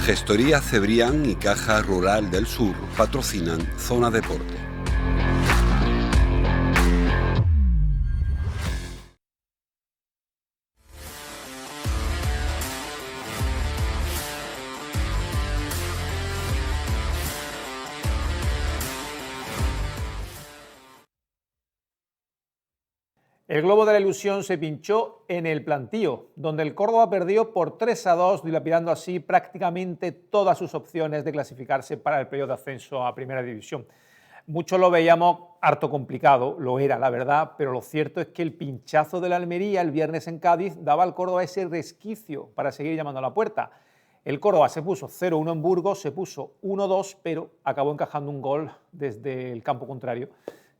Gestoría Cebrián y Caja Rural del Sur patrocinan Zona Deporte. El globo de la ilusión se pinchó en el Plantío, donde el Córdoba perdió por 3-2, dilapidando así prácticamente todas sus opciones de clasificarse para el periodo de ascenso a Primera División. Muchos lo veíamos harto complicado, lo era la verdad, pero lo cierto es que el pinchazo de la Almería el viernes en Cádiz daba al Córdoba ese resquicio para seguir llamando a la puerta. El Córdoba se puso 0-1 en Burgos, se puso 1-2, pero acabó encajando un gol desde el campo contrario,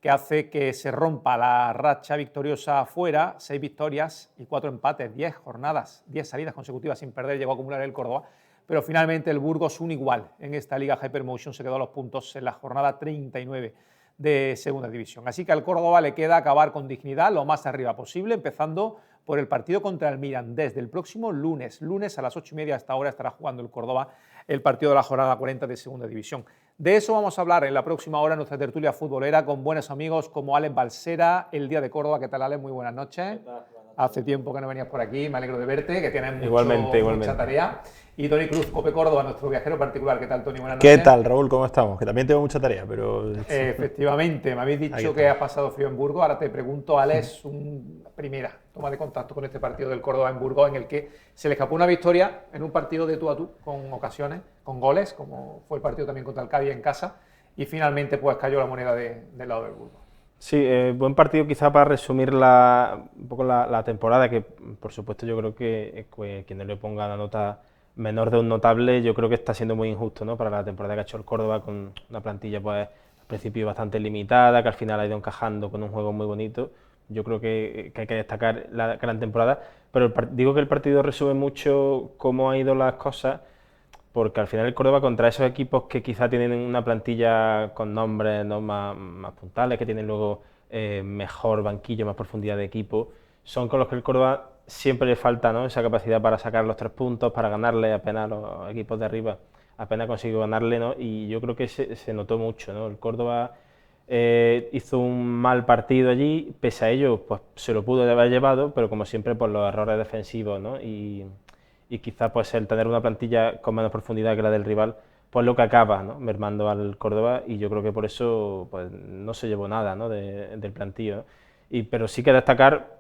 que hace que se rompa la racha victoriosa fuera, 6 victorias y 4 empates, 10 jornadas, 10 salidas consecutivas sin perder, llegó a acumular el Córdoba, pero finalmente el Burgos, un igual en esta Liga Hypermotion, se quedó a los puntos en la jornada 39 de Segunda División. Así que al Córdoba le queda acabar con dignidad lo más arriba posible, empezando por el partido contra el Mirandés del próximo lunes. Lunes a las 8:30 hasta ahora estará jugando el Córdoba el partido de la jornada 40 de Segunda División. De eso vamos a hablar en la próxima hora en nuestra tertulia futbolera con buenos amigos como Alex Balsera, El Día de Córdoba. ¿Qué tal, Alex? Muy buenas noches. Hace tiempo que no venías por aquí, me alegro de verte, que tienes mucha tarea. Y Toni Cruz, Cope Córdoba, nuestro viajero particular. ¿Qué tal, Toni? Buenas noches. ¿Qué tal, Raúl? ¿Cómo estamos? Que también tengo mucha tarea, pero... Efectivamente, me habéis dicho que has pasado frío en Burgos. Ahora te pregunto, Alex, una primera toma de contacto con este partido del Córdoba en Burgos, en el que se le escapó una victoria en un partido de tú a tú, con ocasiones, con goles, como fue el partido también contra el Cádiz en casa, y finalmente pues cayó la moneda del lado del Burgos. Sí, buen partido quizá para resumir un poco la temporada, que por supuesto yo creo que quien no le ponga la nota menor de un notable, yo creo que está siendo muy injusto, ¿no?, para la temporada que ha hecho el Córdoba, con una plantilla pues al principio bastante limitada, que al final ha ido encajando con un juego muy bonito. Yo creo que hay que destacar la gran temporada, pero digo que el partido resume mucho cómo han ido las cosas, porque al final el Córdoba contra esos equipos que quizá tienen una plantilla con nombres, ¿no?, más puntales, que tienen luego mejor banquillo, más profundidad de equipo, son con los que el Córdoba siempre le falta, ¿no?, esa capacidad para sacar los 3 puntos, para ganarle apenas a los equipos de arriba, apenas consiguió ganarle, ¿no? Y yo creo que se notó mucho, ¿no? El Córdoba hizo un mal partido allí, pese a ello pues se lo pudo haber llevado, pero como siempre por los errores defensivos, ¿no? Y quizás pues el tener una plantilla con menos profundidad que la del rival, pues lo que acaba, ¿no?, mermando al Córdoba, y yo creo que por eso pues no se llevó nada, ¿no?, del plantillo, ¿no? Pero sí que destacar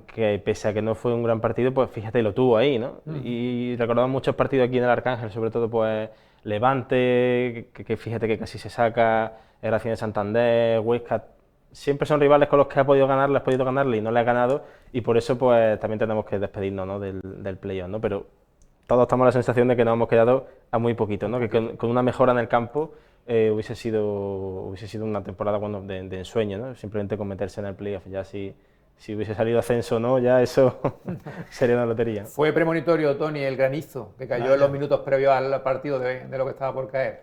que pese a que no fue un gran partido, pues fíjate, lo tuvo ahí, ¿no? Y recordamos muchos partidos aquí en el Arcángel, sobre todo pues Levante, que fíjate que casi se saca, Racing de Santander, Huesca, siempre son rivales con los que has podido ganarle y no le has ganado, y por eso pues también tenemos que despedirnos, ¿no?, del playoff, ¿no? Pero todos estamos la sensación de que nos hemos quedado a muy poquito, ¿no? Que con una mejora en el campo hubiese sido una temporada, bueno, de ensueño, ¿no? Simplemente con meterse en el playoff. Ya si hubiese salido ascenso o no, ya eso sería una lotería. Fue premonitorio, Toni, el granizo que cayó en los minutos previos al partido de lo que estaba por caer.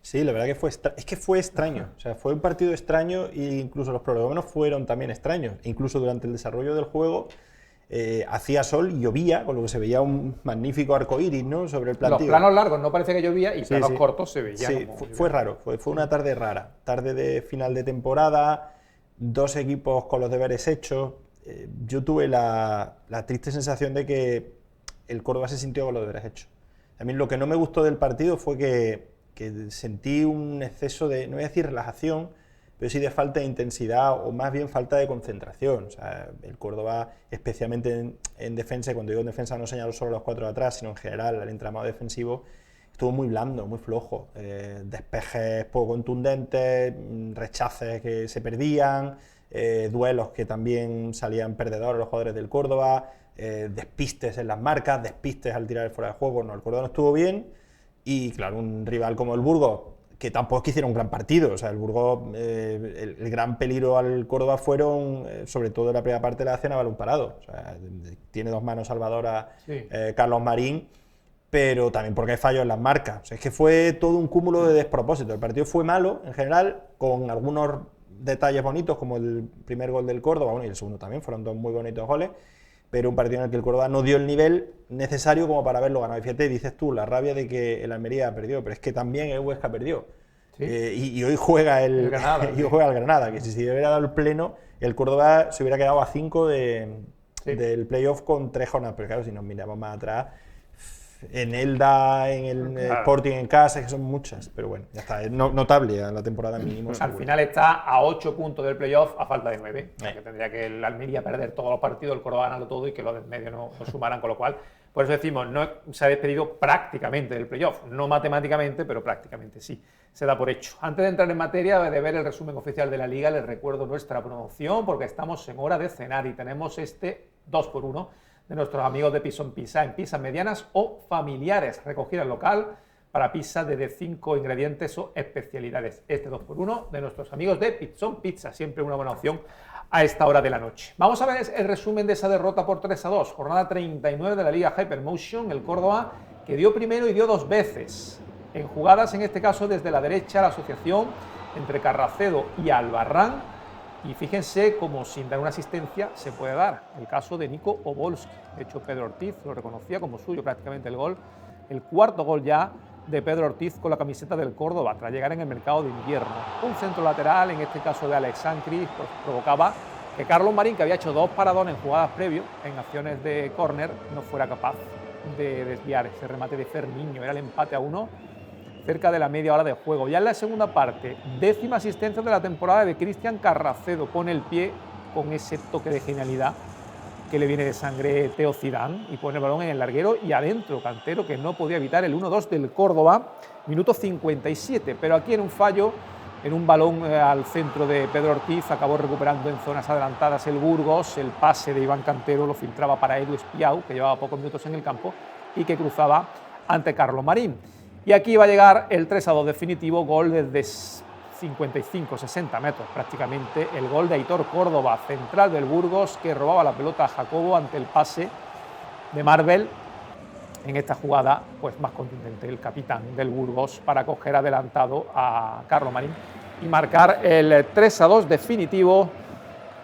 Sí, la verdad que fue extraño. O sea, fue un partido extraño, e incluso los prolegómenos fueron también extraños. Incluso durante el desarrollo del juego hacía sol y llovía, con lo que se veía un magnífico arcoíris, ¿no?, sobre el plantío. Los planos largos no parece que llovía, y planos cortos se veían. Sí, fue raro, fue una tarde rara. Tarde de final de temporada, 2 equipos con los deberes hechos. Yo tuve la triste sensación de que el Córdoba se sintió con los deberes hechos. También lo que no me gustó del partido fue que sentí un exceso de, no voy a decir relajación, pero sí de falta de intensidad, o más bien falta de concentración. O sea, el Córdoba, especialmente en defensa, y cuando digo en defensa no señalo solo los 4 de atrás, sino en general el entramado defensivo, estuvo muy blando, muy flojo. Despejes poco contundentes, rechaces que se perdían, duelos que también salían perdedores los jugadores del Córdoba, despistes en las marcas, despistes al tirar fuera de juego. No, el Córdoba no estuvo bien, y claro, un rival como el Burgos, que tampoco es que hiciera un gran partido. O sea, el Burgos, el gran peligro al Córdoba fueron, sobre todo en la primera parte de la acción, a balón parado. O sea, tiene 2 manos salvadoras Carlos Marín, pero también porque hay fallos en las marcas. O sea, es que fue todo un cúmulo de despropósitos. El partido fue malo en general, con algunos detalles bonitos, como el primer gol del Córdoba, bueno, y el segundo también, fueron 2 muy bonitos goles, pero un partido en el que el Córdoba no dio el nivel necesario como para haberlo ganado. Y fíjate, dices tú, la rabia de que el Almería perdió, pero es que también el Huesca perdió. ¿Sí? Y hoy juega el Granada, y hoy juega el Granada, que si se hubiera dado el pleno, el Córdoba se hubiera quedado a 5 del playoff con 3 jornadas. Pero claro, si nos miramos más atrás, en Elda, en el Sporting en casa, que son muchas, pero bueno, ya está, es notable a la temporada mínimo. Al final está a 8 puntos del playoff a falta de 9, que tendría que el Almería perder todos los partidos, el Córdoba ganarlo todo y que los del medio no sumaran, con lo cual, por eso decimos, no se ha despedido prácticamente del playoff, no matemáticamente, pero prácticamente sí, se da por hecho. Antes de entrar en materia de ver el resumen oficial de la Liga, les recuerdo nuestra promoción, porque estamos en hora de cenar y tenemos este 2x1 de nuestros amigos de Pizzón Pizza, en pizzas medianas o familiares, recogida en local para pizzas de 5 ingredientes o especialidades. Este 2x1 de nuestros amigos de Pizzón Pizza, siempre una buena opción a esta hora de la noche. Vamos a ver el resumen de esa derrota por 3-2, jornada 39 de la Liga Hypermotion, el Córdoba, que dio primero y dio 2 veces, en jugadas, en este caso desde la derecha, la asociación entre Carracedo y Albarrán. Y fíjense cómo sin dar una asistencia se puede dar. El caso de Nico Obolski. De hecho, Pedro Ortiz lo reconocía como suyo prácticamente el gol. El cuarto gol ya de Pedro Ortiz con la camiseta del Córdoba tras llegar en el mercado de invierno. Un centro lateral, en este caso de Alex Sancris, provocaba que Carlos Marín, que había hecho 2 paradones en jugadas previos, en acciones de córner, no fuera capaz de desviar ese remate de Fermiño. Era el empate a 1. Cerca de la media hora de juego. Ya en la segunda parte, 10ª asistencia de la temporada de Cristian Carracedo. Pone el pie con ese toque de genialidad que le viene de sangre Teo Zidane y pone el balón en el larguero y adentro, Cantero, que no podía evitar el 1-2 del Córdoba, minuto 57. Pero aquí en un fallo, en un balón al centro de Pedro Ortiz, acabó recuperando en zonas adelantadas el Burgos. El pase de Iván Cantero lo filtraba para Edu Espiau, que llevaba pocos minutos en el campo y que cruzaba ante Carlos Marín. Y aquí va a llegar el 3-2 definitivo, gol desde 55-60 metros prácticamente, el gol de Aitor Córdoba, central del Burgos, que robaba la pelota a Jacobo ante el pase de Marvel. En esta jugada pues más contundente, el capitán del Burgos, para coger adelantado a Carlos Marín y marcar el 3-2 definitivo,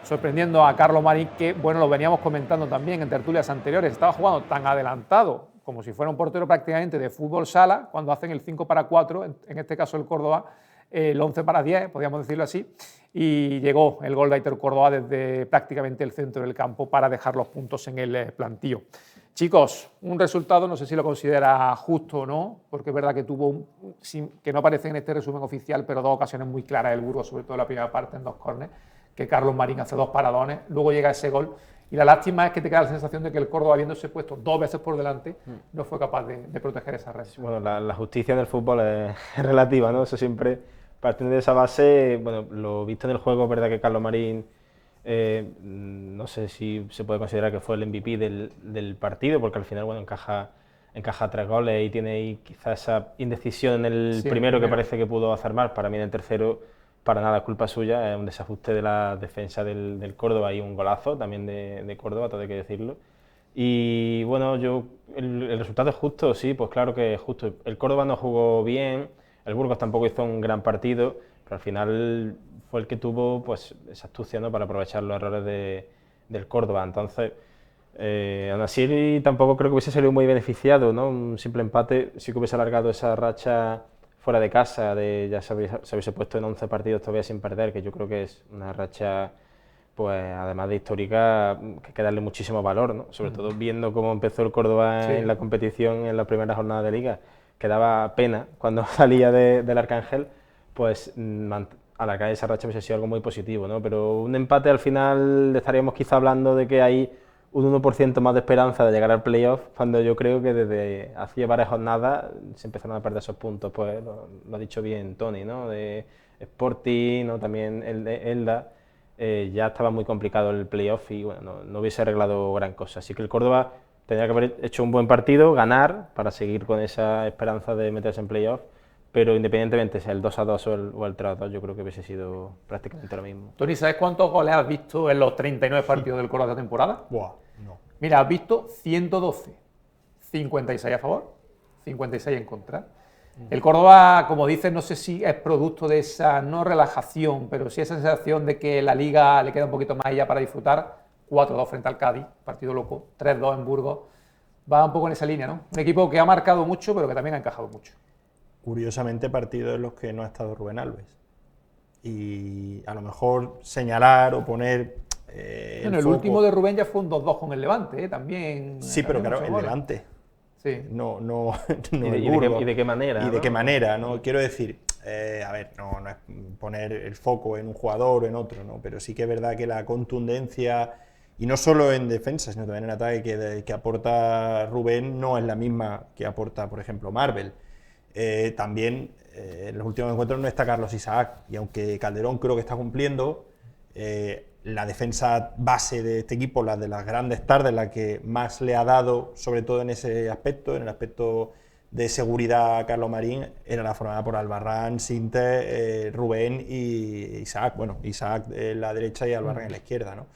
sorprendiendo a Carlos Marín, que bueno, lo veníamos comentando también en tertulias anteriores, estaba jugando tan adelantado como si fuera un portero prácticamente de fútbol sala, cuando hacen el 5-4, en este caso el Córdoba, el 11-10, podríamos decirlo así, y llegó el gol de Aitor Córdoba desde prácticamente el centro del campo para dejar los puntos en el plantío. Chicos, un resultado, no sé si lo considera justo o no, porque es verdad que tuvo, que no aparece en este resumen oficial, pero 2 ocasiones muy claras del Burgos, sobre todo en la primera parte, en 2 córneres, que Carlos Marín hace 2 paradones, luego llega ese gol. Y la lástima es que te queda la sensación de que el Córdoba, habiéndose puesto 2 veces por delante, no fue capaz de proteger esa red. Bueno, la justicia del fútbol es relativa, ¿no? Eso siempre, partiendo de esa base, bueno, lo visto en el juego, es verdad que Carlos Marín, no sé si se puede considerar que fue el MVP del partido, porque al final, bueno, encaja 3 goles y tiene ahí quizás esa indecisión en el primero que parece que pudo hacer mal. Para mí en el tercero, para nada es culpa suya, es un desajuste de la defensa del Córdoba y un golazo también de Córdoba, todo hay que decirlo. Y bueno, el resultado es justo, sí, pues claro que es justo. El Córdoba no jugó bien, el Burgos tampoco hizo un gran partido, pero al final fue el que tuvo pues esa astucia, ¿no?, para aprovechar los errores del Córdoba. Entonces, aún así tampoco creo que hubiese salido muy beneficiado, ¿no? Un simple empate sí que hubiese alargado esa racha fuera de casa, ya se hubiese puesto en 11 partidos todavía sin perder, que yo creo que es una racha, pues además de histórica, que hay que darle muchísimo valor, ¿no? Sobre todo viendo cómo empezó el Córdoba en la competición en la primera jornada de Liga, que daba pena cuando salía del Arcángel, pues alargar esa racha hubiese sido algo muy positivo, ¿no? Pero un empate al final estaríamos quizá hablando de que hay un 1% más de esperanza de llegar al playoff, cuando yo creo que desde hacía varias jornadas se empezaron a perder esos puntos, pues lo ha dicho bien Tony, ¿no? De Sporting, ¿no?, también el de Elda, ya estaba muy complicado el playoff y bueno, no hubiese arreglado gran cosa. Así que el Córdoba tenía que haber hecho un buen partido, ganar, para seguir con esa esperanza de meterse en playoff, pero independientemente sea el 2-2 o el 3-2, yo creo que hubiese sido prácticamente lo mismo. Tony, ¿sabes cuántos goles has visto en los 39 partidos del Córdoba de temporada? Buah, no. Mira, has visto 112, 56 a favor, 56 en contra. El Córdoba, como dices, no sé si es producto de esa no relajación, pero sí esa sensación de que la Liga le queda un poquito más allá para disfrutar. 4-2 frente al Cádiz, partido loco, 3-2 en Burgos. Va un poco en esa línea, ¿no? Un equipo que ha marcado mucho, pero que también ha encajado mucho. Curiosamente, partidos en los que no ha estado Rubén Alves. Y a lo mejor señalar o poner. Bueno, el último de Rubén ya fue un 2-2 con el Levante, también. Sí, pero claro, el Levante. Sí. No ¿Y de qué manera? ¿Y de qué manera? ¿No? Quiero decir, a ver, no es poner el foco en un jugador o en otro, ¿no? Pero sí que es verdad que la contundencia, y no solo en defensa, sino también en ataque que aporta Rubén, no es la misma que aporta, por ejemplo, Marvel. También en los últimos encuentros no está Carlos Isaac, y aunque Calderón creo que está cumpliendo, la defensa base de este equipo, la de las grandes tardes, la que más le ha dado, sobre todo en ese aspecto, en el aspecto de seguridad a Carlos Marín, era la formada por Albarrán, Sinte, Rubén y Isaac. Bueno, Isaac en la derecha y Albarrán en la izquierda, ¿no?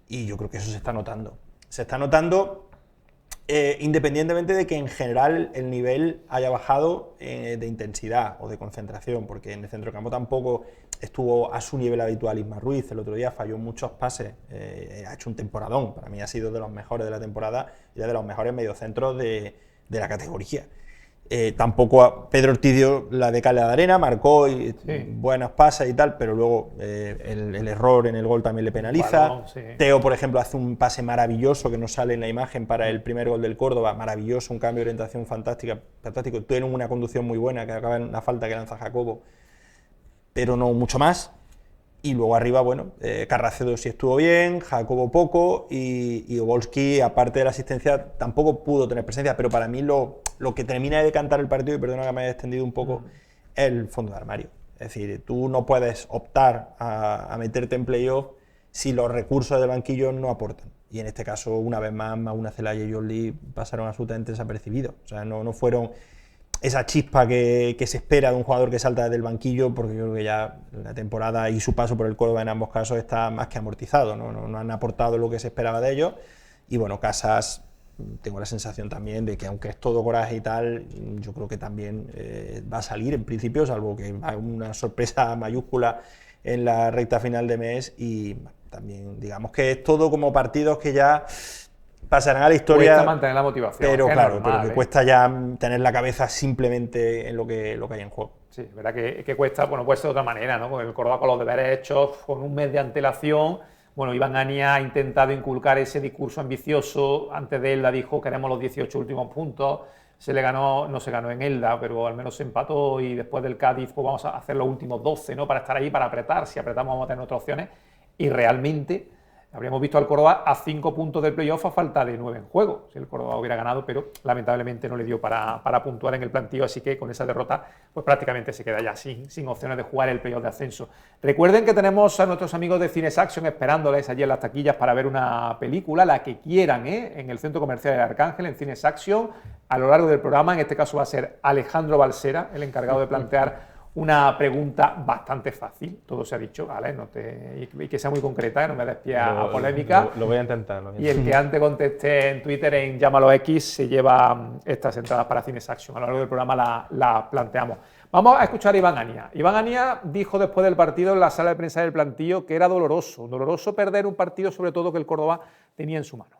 Y yo creo que eso se está notando. Se está notando independientemente de que en general el nivel haya bajado de intensidad o de concentración, porque en el centrocampo tampoco estuvo a su nivel habitual Isma Ruiz. El otro día falló muchos pases, ha hecho un temporadón, para mí ha sido de los mejores de la temporada y de los mejores mediocentros de la categoría. Tampoco Pedro Ortiz dio la de Cala de Arena, marcó buenas pases y tal, pero luego el error en el gol también le penaliza. Balón, sí. Teo, por ejemplo, hace un pase maravilloso que no sale en la imagen para el primer gol del Córdoba, maravilloso, un cambio de orientación fantástico. Tiene una conducción muy buena que acaba en una falta que lanza Jacobo, pero no mucho más. Y luego arriba, bueno, Carracedo sí estuvo bien, Jacobo poco, y Obolski, aparte de la asistencia, tampoco pudo tener presencia, pero para mí lo que termina de decantar el partido, y perdona que me haya extendido un poco, es el fondo de armario. Es decir, tú no puedes optar a meterte en playoff si los recursos del banquillo no aportan. Y en este caso, una vez más, Mauna Celaya y John Lee pasaron absolutamente desapercibidos. O sea, no fueron esa chispa que se espera de un jugador que salta desde el banquillo, porque yo creo que ya la temporada y su paso por el Córdoba en ambos casos está más que amortizado, no han aportado lo que se esperaba de ellos. Y bueno, Casas, tengo la sensación también de que aunque es todo coraje y tal, yo creo que también va a salir en principio, salvo que haga una sorpresa mayúscula en la recta final de mes. Y también digamos que es todo como partidos que ya pasarán a la historia. Cuesta mantener la motivación. Pero claro, normal, pero que cuesta ya tener la cabeza simplemente en lo que hay en juego. Sí, es verdad que cuesta, bueno, puede ser de otra manera, ¿no? Con el Córdoba con los deberes hechos, con un mes de antelación. Bueno, Iván Ania ha intentado inculcar ese discurso ambicioso. Antes de Elda dijo queremos los 18 últimos puntos. No se ganó en Elda, pero al menos se empató, y después del Cádiz pues vamos a hacer los últimos 12, ¿no? Para estar ahí, para apretar. Si apretamos vamos a tener otras opciones. Y realmente habríamos visto al Córdoba a 5 puntos del playoff a falta de 9 en juego, si el Córdoba hubiera ganado, pero lamentablemente no le dio para puntuar en el plantío, así que con esa derrota pues prácticamente se queda ya sin opciones de jugar el playoff de ascenso. Recuerden que tenemos a nuestros amigos de Cines Action esperándoles allí en las taquillas para ver una película, la que quieran, en el Centro Comercial del Arcángel, en Cines Action. A lo largo del programa, en este caso va a ser Alejandro Balsera, el encargado de plantear una pregunta bastante fácil, todo se ha dicho, ¿vale? Y que sea muy concreta, no me des pie a polémica. Lo voy a intentar. Y el que antes conteste en Twitter, en Llámalo X, se lleva estas entradas para Cines Action. A lo largo del programa la planteamos. Vamos a escuchar a Iván Ania. Iván Ania dijo después del partido en la sala de prensa del plantío que era doloroso perder un partido, sobre todo que el Córdoba tenía en su mano.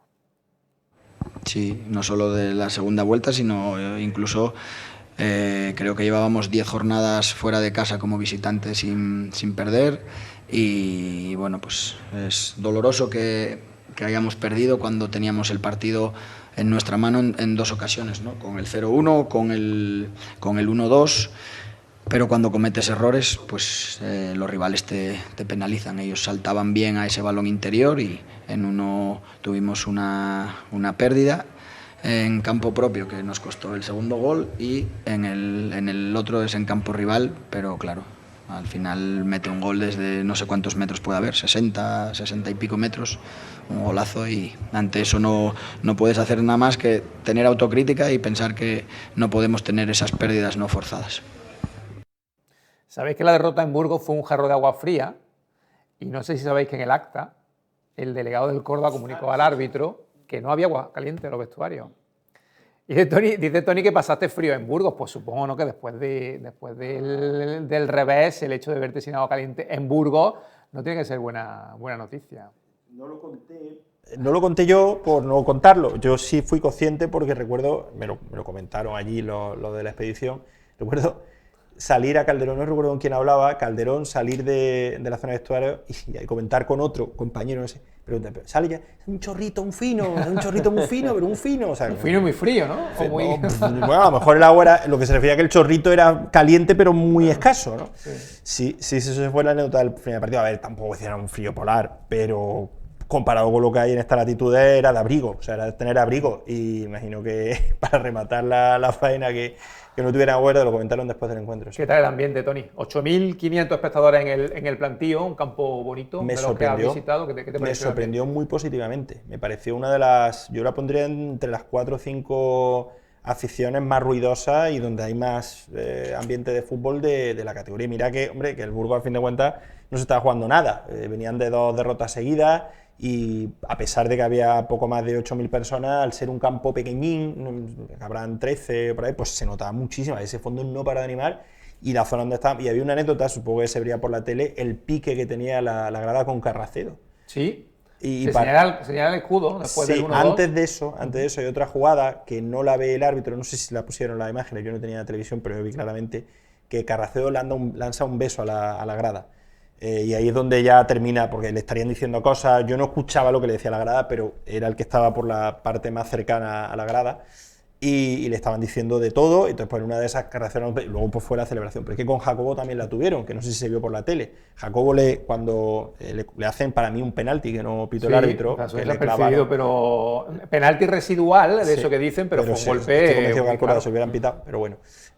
Sí, no solo de la segunda vuelta, sino incluso creo que llevábamos 10 jornadas fuera de casa como visitantes sin perder, y bueno, pues es doloroso que hayamos perdido cuando teníamos el partido en nuestra mano en dos ocasiones, ¿no? Con el 0-1, con el 1-2, pero cuando cometes errores, pues los rivales te penalizan. Ellos saltaban bien a ese balón interior y en uno tuvimos una pérdida en campo propio que nos costó el segundo gol, y en el otro es en campo rival, pero claro, al final mete un gol desde no sé cuántos metros puede haber, 60 y pico metros, un golazo, y ante eso no puedes hacer nada más que tener autocrítica y pensar que no podemos tener esas pérdidas no forzadas. Sabéis que la derrota en Burgos fue un jarro de agua fría, y no sé si sabéis que en el acta el delegado del Córdoba comunicó al árbitro que no había agua caliente en los vestuarios. Y dice Tony que pasaste frío en Burgos. Pues supongo, ¿no?, que después del revés, el hecho de verte sin agua caliente en Burgos no tiene que ser buena noticia. No lo conté No lo conté yo por no contarlo. Yo sí fui consciente porque recuerdo, me lo comentaron allí lo de la expedición, recuerdo salir a Calderón, no recuerdo con quién hablaba, Calderón salir de la zona de vestuario y comentar con otro compañero, no sé, pregunta, sale ya, un chorrito muy fino, pero un fino. O sea, un fino muy frío, ¿no? O muy... Bueno, a lo mejor el agua era, lo que se refería a que el chorrito era caliente pero muy escaso, ¿no? Sí, eso fue la anécdota del primer partido. A ver, tampoco era un frío polar, pero comparado con lo que hay en esta latitud era de abrigo, o sea, era de tener abrigo, y imagino que para rematar la faena que no tuvieran acuerdo, lo comentaron después del encuentro. Sí. ¿Qué tal el ambiente, Toni? 8.500 espectadores en el plantío, un campo bonito, me de los que has visitado. ¿Qué te pareció? Me sorprendió muy positivamente. Me pareció una de las... Yo la pondría entre las 4 o 5 aficiones más ruidosas y donde hay más ambiente de fútbol de la categoría. Mira que, hombre, que el Burgos, al fin de cuentas, no se estaba jugando nada. Venían de 2 derrotas seguidas y a pesar de que había poco más de 8.000 personas, al ser un campo pequeñín, que habrán 13 por ahí, pues se notaba muchísimo. Ese fondo no para de animar, y la zona donde estaba... Y había una anécdota, supongo que se vería por la tele, el pique que tenía la grada con Carracedo. Sí. Y señala el escudo después del 1-2. Antes de eso hay otra jugada que no la ve el árbitro, no sé si la pusieron las imágenes, yo no tenía la televisión, pero yo vi claramente que Carracedo lanza un beso a la grada. Y ahí es donde ya termina, porque le estarían diciendo cosas. Yo no escuchaba lo que le decía la grada, pero era el que estaba por la parte más cercana a la grada, y le estaban diciendo de todo. Entonces, pues, una de esas carreras, luego pues fue la celebración. Pero es que con Jacobo también la tuvieron, que no sé si se vio por la tele. Jacobo cuando le hacen, para mí, un penalti que no pitó el árbitro, que le clavaron, pero penalti residual, de eso que dicen, pero fue un golpe. Estoy convencido que al Córdoba se hubieran pitado, pero bueno.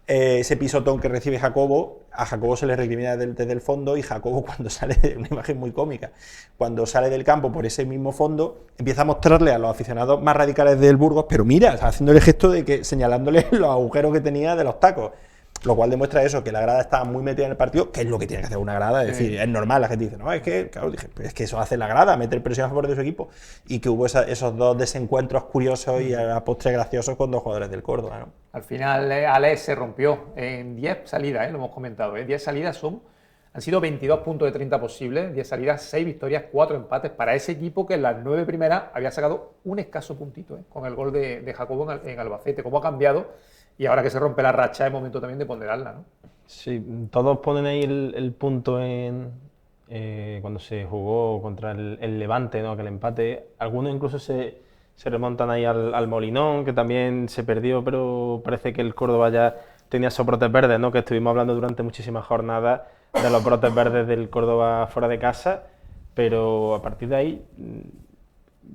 Ese pisotón que recibe Jacobo, a Jacobo se le recrimina desde el fondo, y Jacobo, cuando sale, una imagen muy cómica, cuando sale del campo por ese mismo fondo, empieza a mostrarle a los aficionados más radicales del Burgos, pero mira, haciéndole el gesto de que, señalándole los agujeros que tenía de los tacos, lo cual demuestra eso, que la grada estaba muy metida en el partido, que es lo que tiene que hacer una grada. Es decir, es normal. La gente dice, no, es que, claro, dije, pues es que eso hace la grada, meter presión a favor de su equipo, y que hubo esos dos desencuentros curiosos y a postre graciosos con 2 jugadores del Córdoba, ¿no? Al final, Alex se rompió en 10 salidas, lo hemos comentado, 10 salidas han sido 22 puntos de 30 posibles, 10 salidas, 6 victorias, 4 empates para ese equipo que en las 9 primeras había sacado un escaso puntito, con el gol de Jacobo en Albacete. ¿Cómo ha cambiado? Y ahora que se rompe la racha, es momento también de ponderarla, ¿no? Sí, todos ponen ahí el punto cuando se jugó contra el Levante, ¿no? Aquel empate. Algunos incluso se remontan ahí al Molinón, que también se perdió, pero parece que el Córdoba ya tenía esos brotes verdes, ¿no? Que estuvimos hablando durante muchísimas jornadas de los brotes verdes del Córdoba fuera de casa, pero a partir de ahí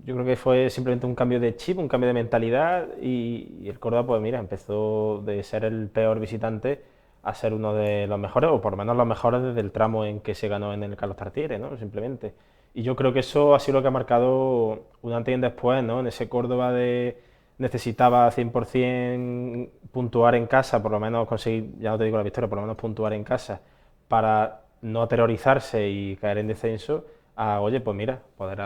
yo creo que fue simplemente un cambio de chip, un cambio de mentalidad, y el Córdoba, pues mira, empezó de ser el peor visitante a ser uno de los mejores, o por lo menos los mejores desde el tramo en que se ganó en el Carlos Tartiere, ¿no? Simplemente. Y yo creo que eso ha sido lo que ha marcado un antes y un después, ¿no? En ese Córdoba necesitaba 100% puntuar en casa, por lo menos conseguir, ya no te digo la victoria, por lo menos puntuar en casa, para no aterrorizarse y caer en descenso, oye, pues mira, poder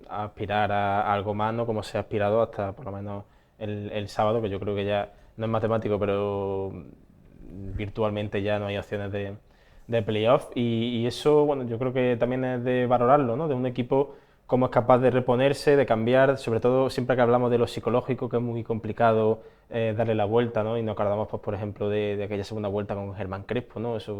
aspirar a algo más, ¿no? Como se ha aspirado hasta por lo menos el sábado, que yo creo que ya no es matemático, pero virtualmente ya no hay opciones de playoff, y eso, bueno, yo creo que también es de valorarlo, ¿no? De un equipo cómo es capaz de reponerse, de cambiar, sobre todo siempre que hablamos de lo psicológico, que es muy complicado darle la vuelta, ¿no? Y nos acordamos, pues, por ejemplo, de aquella segunda vuelta con Germán Crespo, ¿no? Eso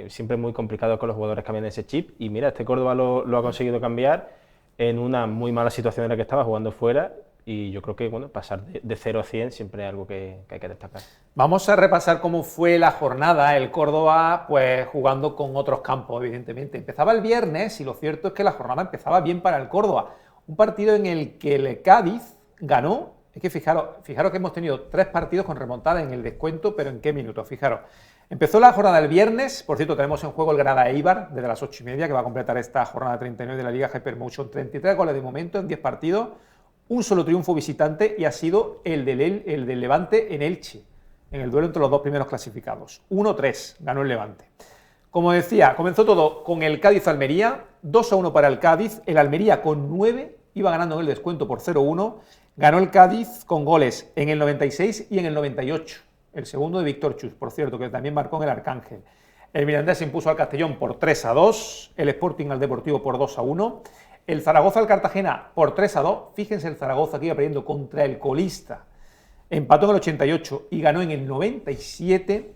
siempre es muy complicado que los jugadores cambien ese chip, y mira, este Córdoba lo ha conseguido cambiar en una muy mala situación en la que estaba jugando fuera, y yo creo que, bueno, pasar de 0 a 100 siempre es algo que hay que destacar. Vamos a repasar cómo fue la jornada. El Córdoba, pues, jugando con otros campos, evidentemente. Empezaba el viernes, y lo cierto es que la jornada empezaba bien para el Córdoba. Un partido en el que el Cádiz ganó. Es que fijaros que hemos tenido 3 partidos con remontada en el descuento, pero ¿en qué minutos? Fijaros. Empezó la jornada el viernes. Por cierto, tenemos en juego el Granada-Eibar desde las 8:30, que va a completar esta jornada 39 de la Liga Hypermotion. 33 goles de momento en 10 partidos. Un solo triunfo visitante, y ha sido el del Levante en Elche, en el duelo entre los 2 primeros clasificados. 1-3 ganó el Levante. Como decía, comenzó todo con el Cádiz-Almería, 2-1 para el Cádiz. El Almería con 9 iba ganando en el descuento por 0-1. Ganó el Cádiz con goles en el 96 y en el 98. El segundo de Víctor Chus, por cierto, que también marcó en el Arcángel. El Mirandés se impuso al Castellón por 3-2, el Sporting al Deportivo por 2-1. El Zaragoza al Cartagena por 3-2. Fíjense el Zaragoza que iba perdiendo contra el colista. Empató en el 88 y ganó en el 97.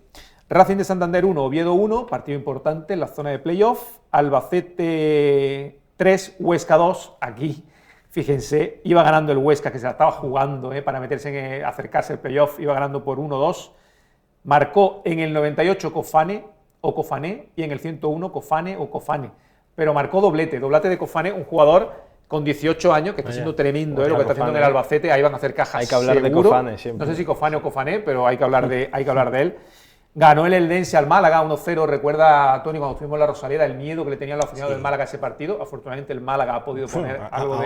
Racing de Santander 1, Oviedo 1, partido importante en la zona de playoff. Albacete 3, Huesca 2. Aquí, fíjense, iba ganando el Huesca, que se la estaba jugando para meterse acercarse al playoff. Iba ganando por 1-2. Marcó en el 98 Cofane o Cofané y en el 101 Cofane o Cofane. Pero marcó doblete de Cofane, un jugador con 18 años, que está siendo tremendo lo que está haciendo en el Albacete. Ahí van a hacer cajas. Hay que hablar seguro. de Cofane siempre. No sé si Cofane o Cofané, pero hay que hablar de él. Ganó el Eldense al Málaga 1-0. Recuerda, Tony, cuando estuvimos en la Rosaleda, el miedo que le tenían los aficionados del Málaga a ese partido. Afortunadamente el Málaga ha podido poner algo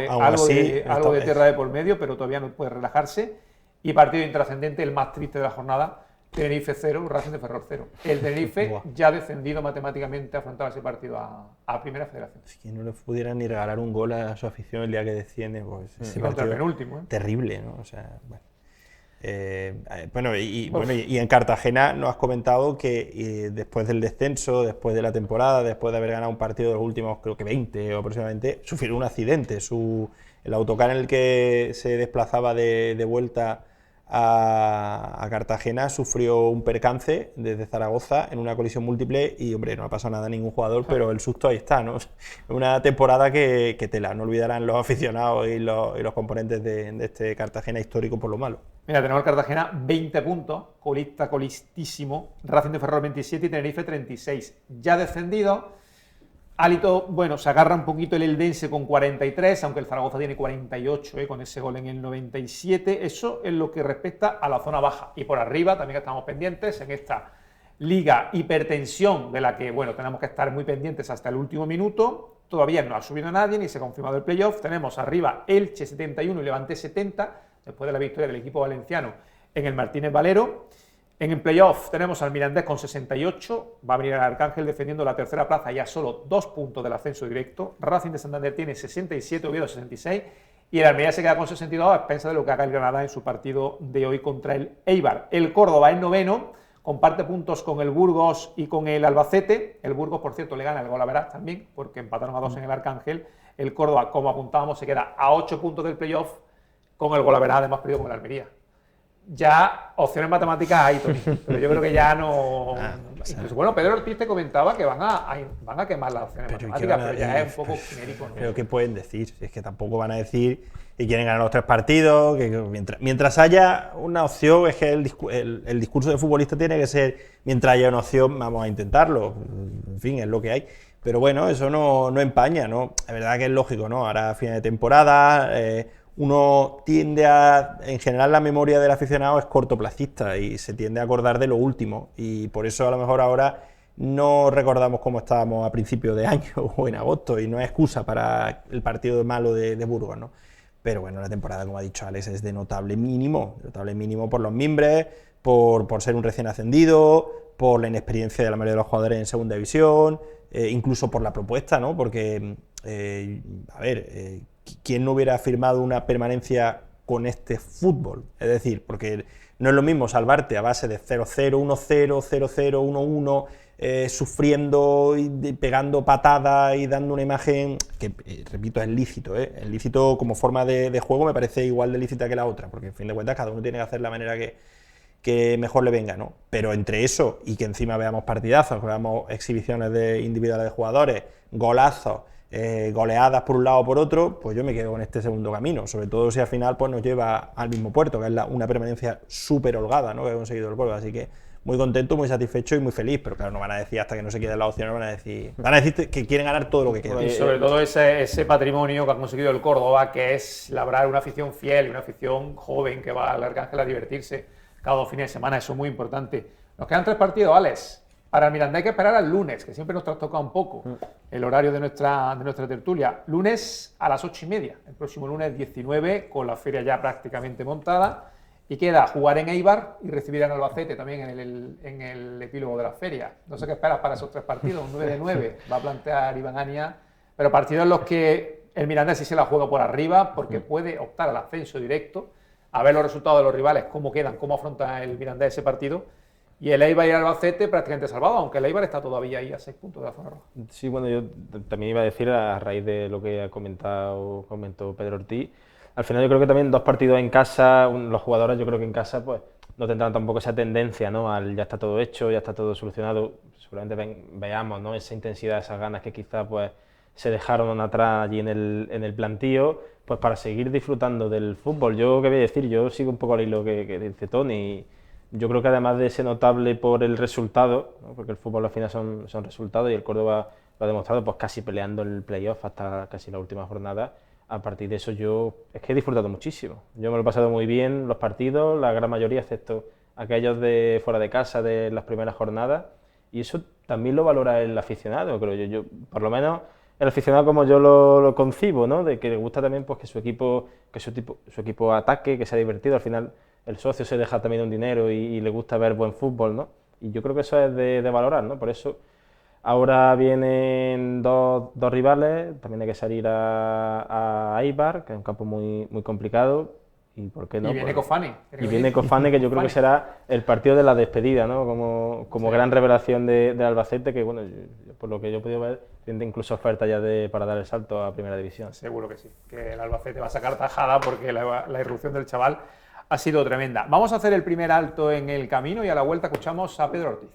de tierra de por medio, pero todavía no puede relajarse. Y partido intrascendente, el más triste de la jornada, Tenerife 0, Racing de Ferrol 0. El Tenerife ya descendido matemáticamente afrontaba ese partido a Primera Federación. Es que no le pudieran ni regalar un gol a su afición el día que desciende, pues ese contra el partido penúltimo. Terrible, ¿no? O sea, bueno. Y en Cartagena nos has comentado que después del descenso, después de la temporada, después de haber ganado un partido de los últimos, creo que 20 o aproximadamente, sufrió un accidente. El autocar en el que se desplazaba de vuelta a Cartagena sufrió un percance desde Zaragoza en una colisión múltiple y, hombre, no ha pasado nada a ningún jugador, pero el susto ahí está, ¿no? Una temporada que tela, no olvidarán los aficionados y los componentes de este Cartagena histórico por lo malo. Mira, tenemos el Cartagena 20 puntos, colistísimo, Racing de Ferrol 27 y Tenerife 36. Ya descendido, Hálito, bueno, se agarra un poquito el Eldense con 43, aunque el Zaragoza tiene 48, con ese gol en el 97. Eso es lo que respecta a la zona baja. Y por arriba también estamos pendientes en esta liga hipertensión de la que, bueno, tenemos que estar muy pendientes hasta el último minuto. Todavía no ha subido nadie ni se ha confirmado el playoff. Tenemos arriba Elche 71 y Levante 70, después de la victoria del equipo valenciano en el Martínez Valero. En el playoff tenemos al Mirandés con 68, va a venir el Arcángel defendiendo la tercera plaza y a solo 2 puntos del ascenso directo. Racing de Santander tiene 67, Oviedo 66 y el Almería se queda con 62 a expensas de lo que haga el Granada en su partido de hoy contra el Eibar. El Córdoba es noveno, comparte puntos con el Burgos y con el Albacete. El Burgos, por cierto, le gana el Golaveras también porque empataron a 2 en el Arcángel. El Córdoba, como apuntábamos, se queda a 8 puntos del playoff con el Golaveras, además perdido con el Almería. Ya opciones matemáticas hay, Tony, pero yo creo que ya no... Incluso, bueno, Pedro Ortiz te comentaba que van a quemar las opciones matemáticas, pero ya es un poco genérico, ¿no? Pero ¿qué pueden decir? Es que tampoco van a decir que quieren ganar los 3 partidos, que mientras haya una opción, es que el discurso del futbolista tiene que ser, mientras haya una opción, vamos a intentarlo, en fin, es lo que hay. Pero bueno, eso no empaña, ¿no? Es verdad que es lógico, ¿no? Ahora a final de temporada... uno tiende en general la memoria del aficionado es cortoplacista y se tiende a acordar de lo último y por eso a lo mejor ahora no recordamos cómo estábamos a principios de año o en agosto y no es excusa para el partido malo de Burgos, ¿no? Pero bueno, la temporada, como ha dicho Alex, es de notable mínimo por los mimbres, por ser un recién ascendido, por la inexperiencia de la mayoría de los jugadores en segunda división, incluso por la propuesta, ¿no? Porque, ¿quién no hubiera firmado una permanencia con este fútbol? Es decir, porque no es lo mismo salvarte a base de 0-0, 1-0, 0-0, 1-1, sufriendo y pegando patadas y dando una imagen que, repito, es lícito. Es lícito como forma de juego, me parece igual de lícita que la otra, porque en fin de cuentas cada uno tiene que hacer la manera que mejor le venga, ¿no? Pero entre eso y que encima veamos partidazos, veamos exhibiciones individuales de jugadores, golazos, goleadas por un lado o por otro, pues yo me quedo con este segundo camino, sobre todo si al final pues nos lleva al mismo puerto, que es una permanencia súper holgada, ¿no? Que ha conseguido el pueblo, así que muy contento, muy satisfecho y muy feliz, pero claro, no van a decir hasta que no se queden las opciones, van a decir que quieren ganar todo lo que queda. Y sobre todo ese patrimonio que ha conseguido el Córdoba, que es labrar una afición fiel, una afición joven que va al Arcángel a divertirse cada 2 fines de semana, eso es muy importante. Nos quedan 3 partidos, Alex. Para el Mirandés hay que esperar al lunes, que siempre nos trastoca un poco el horario de nuestra tertulia. Lunes a las 8:30, el próximo lunes 19, con la feria ya prácticamente montada. Y queda jugar en Eibar y recibir en Albacete también en el epílogo de la feria. No sé qué esperas para esos 3 partidos, un 9-9 va a plantear Iván Ania, pero partidos en los que el Mirandés sí se la juega por arriba porque puede optar al ascenso directo, a ver los resultados de los rivales, cómo quedan, cómo afronta el Mirandés ese partido. Y el Eibar y el Albacete prácticamente salvado, aunque el Eibar está todavía ahí a 6 puntos de la zona roja. Sí, bueno, yo también iba a decir, a raíz de lo que comentó Pedro Ortiz, al final yo creo que también 2 partidos en casa, los jugadores yo creo que en casa pues no tendrán tampoco esa tendencia, ¿no? Al ya está todo hecho, ya está todo solucionado. Seguramente veamos, ¿no? Esa intensidad, esas ganas que quizá pues se dejaron atrás allí en el plantío, pues para seguir disfrutando del fútbol. Yo, ¿qué voy a decir? Yo sigo un poco al hilo que dice Tony. Yo creo que además de ser notable por el resultado, ¿no? Porque el fútbol al final son resultados y el Córdoba lo ha demostrado, pues casi peleando el playoff hasta casi la última jornada. A partir de eso es que he disfrutado muchísimo. Yo me lo he pasado muy bien los partidos, la gran mayoría, excepto aquellos de fuera de casa de las primeras jornadas, y eso también lo valora el aficionado, creo yo. Por lo menos el aficionado como yo lo concibo, ¿no? De que le gusta también pues que su equipo ataque, que sea divertido. Al final el socio se deja también un dinero y le gusta ver buen fútbol, ¿no? Y yo creo que eso es de valorar, ¿no? Por eso ahora vienen dos rivales, también hay que salir a Eibar, que es un campo muy, muy complicado. ¿Y por qué no? Y viene Cofane. Y viene Cofane, que yo creo que será el partido de la despedida, ¿no? Como gran revelación de Albacete, que bueno, por lo que yo he podido ver, tiene incluso oferta ya para dar el salto a Primera División. Seguro que sí, que el Albacete va a sacar tajada porque la irrupción del chaval ha sido tremenda. Vamos a hacer el primer alto en el camino y a la vuelta escuchamos a Pedro Ortiz.